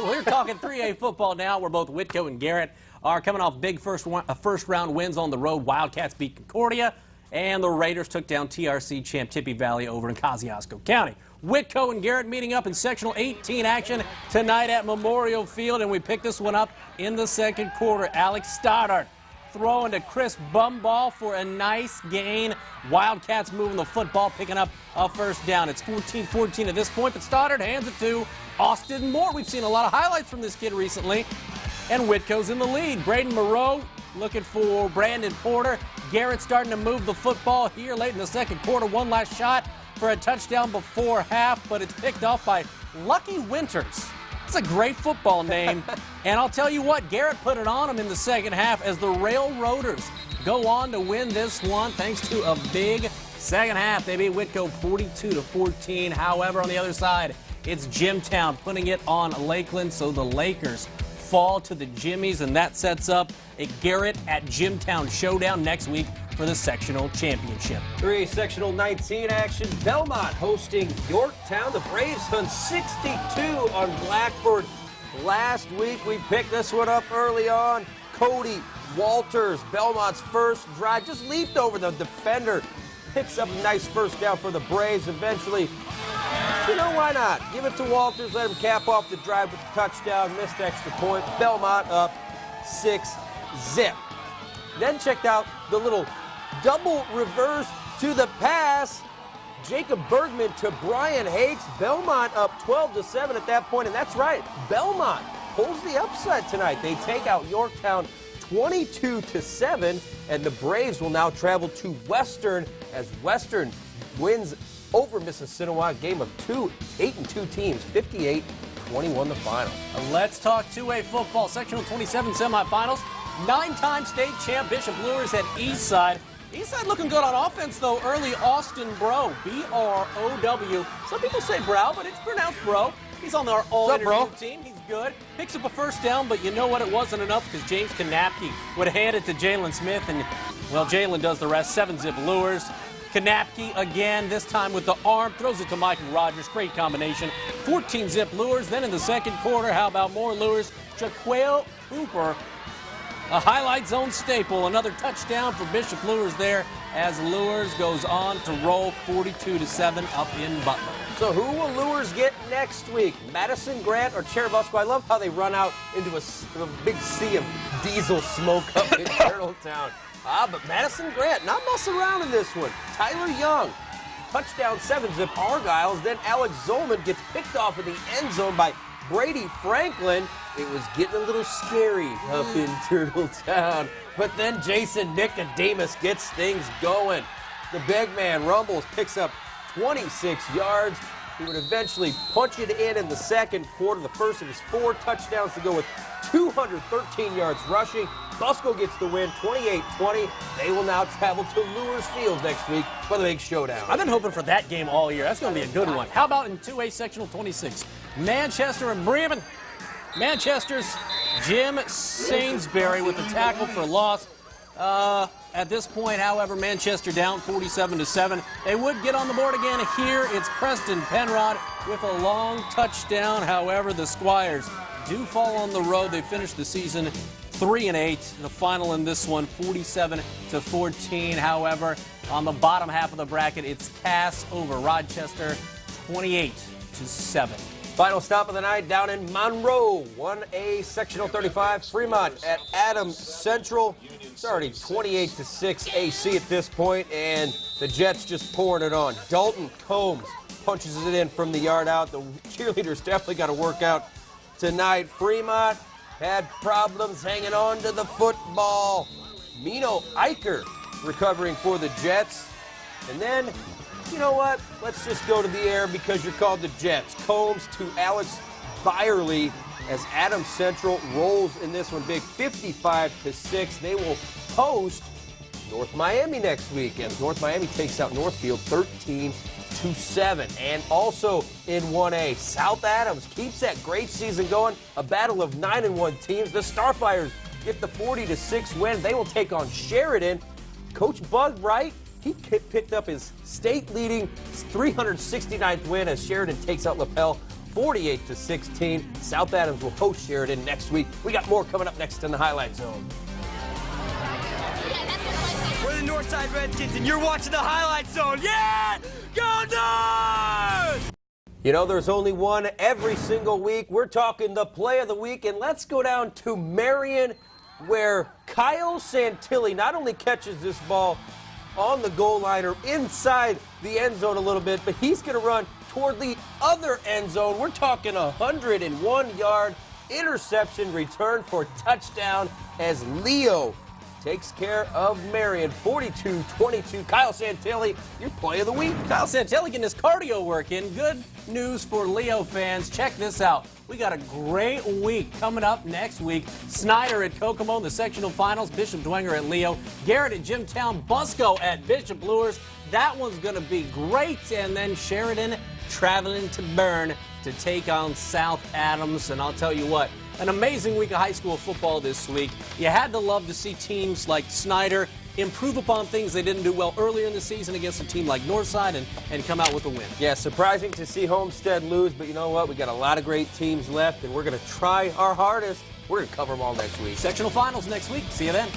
We're talking 3A football now, where both Whitko and Garrett are coming off big first-round wins on the road. Wildcats beat Concordia, and the Raiders took down TRC champ Tippy Valley over in Kosciuszko County. Whitko and Garrett meeting up in Sectional 18 action tonight at Memorial Field, and we picked this one up in the second quarter. Alex Stoddard throwing to Chris Bumball for a nice gain. Wildcats moving the football, picking up a first down. It's 14-14 at this point, but Stoddard hands it to Austin Moore. We've seen a lot of highlights from this kid recently, and Whitko's in the lead. Braden Moreau looking for Brandon Porter. Garrett starting to move the football here late in the second quarter. One last shot for a touchdown before half, but it's picked off by Lucky Winters. It's a great football name. And I'll tell you what, Garrett put it on him in the second half as the Railroaders go on to win this one thanks to a big second half. They beat Whitko 42-14. However, on the other side, it's Jimtown putting it on Lakeland, so the Lakers fall to the Jimmies, and that sets up a Garrett at Jimtown showdown next week for the sectional championship. 3A Sectional 19 action. Belmont hosting Yorktown. The Braves hung 62 on Blackford. Last week we picked this one up early on. Cody Walters, Belmont's first drive, just leaped over the defender. Picks up a nice first down for the Braves. Eventually, you know, why not? Give it to Walters, let him cap off the drive with the touchdown. Missed extra point. Belmont up 6-zip. Then checked out the little double reverse to the pass. Jacob Bergman to Brian Hakes. Belmont up 12-7 at that point, and that's right. Belmont pulls the upset tonight. They take out Yorktown 22-7, and the Braves will now travel to Western as Western wins over Mississinewa. Game of 8-2 teams, 58-21 the final. Let's talk 2A football. Sectional 27 semifinals. 9-time state champ Bishop Lures at Eastside. Eastside looking good on offense, though. Early Austin Brow, B-R-O-W. Some people say Brow, but it's pronounced Bro. He's on our all-interview team. He's good. Picks up a first down, but you know what? It wasn't enough because James Kanapke would hand it to Jalen Smith, and, well, Jalen does the rest. 7-zip Lures. Kanapke again, this time with the arm, throws it to Michael Rogers. Great combination. 14-zip Lures. Then in the second quarter, how about more Lures? Jaquale Cooper, a highlight zone staple. Another touchdown for Bishop Lures there as Lures goes on to roll 42-7 up in Butler. So who will Lures get next week? Madison Grant or Cherubusco? I love how they run out into a big sea of diesel smoke up in Turtletown. But Madison Grant not messing around in this one. Tyler Young, touchdown 7-zip Argyles. Then Alex Zolman gets picked off in the end zone by Brady Franklin. It was getting a little scary up in Turtletown. But then Jason Nicodemus gets things going. The big man rumbles, picks up 26 yards. He would eventually punch it in the second quarter, the first of his 4 touchdowns to go with 213 yards rushing. Busco gets the win, 28-20. They will now travel to Lures Field next week for the big showdown. I've been hoping for that game all year. That's going to be a good one. How about in 2A Sectional 26? Manchester and Bremen. Manchester's Jim Sainsbury with the tackle for loss. At this point, however, Manchester down 47-7. They would get on the board again here. It's Preston Penrod with a long touchdown. However, the Squires do fall on the road. They finished the season 3-8. The final in this one, 47-14. However, on the bottom half of the bracket, it's Cass over Rochester, 28-7. Final stop of the night down in Monroe, 1A Sectional 35, Fremont at Adams Central. It's already 28-6 AC at this point, and the Jets just pouring it on. Dalton Combs punches it in from the yard out. The cheerleaders definitely got to work out tonight. Fremont had problems hanging on to the football. Mino Eicher recovering for the Jets. And then, you know what? Let's just go to the air because you're called the Jets. Combs to Alex Byerly as Adams Central rolls in this one big, 55-6. They will host North Miami next week as North Miami takes out Northfield 13-7. And also in 1A, South Adams keeps that great season going. A battle of 9-1 teams. The Starfires get the 40-6 win. They will take on Sheridan. Coach Bud Wright, he picked up his state-leading 369th win as Sheridan takes out Lapel 48-16. South Adams will host Sheridan next week. We got more coming up next in the Highlight Zone. We're the Northside Redskins, and you're watching the Highlight Zone. Yeah! Go North! You know, there's only one every single week. We're talking the play of the week, and let's go down to Marion, where Kyle Santilli not only catches this ball on the goal line or inside the end zone a little bit, but he's going to run toward the other end zone. We're talking 101-yard interception return for touchdown as Leo takes care of Marion, 42-22. Kyle Santilli, your play of the week. Kyle Santilli getting his cardio work in. Good news for Leo fans. Check this out. We got a great week coming up next week. Snyder at Kokomo in the sectional finals. Bishop Dwenger at Leo. Garrett at Jimtown. Busco at Bishop Luers. That one's going to be great. And then Sheridan traveling to Bern to take on South Adams. And I'll tell you what, an amazing week of high school football this week. You had to love to see teams like Snyder improve upon things they didn't do well earlier in the season against a team like Northside and come out with a win. Yeah, surprising to see Homestead lose, but you know what? We got a lot of great teams left, and we're going to try our hardest. We're going to cover them all next week. Sectional finals next week. See you then.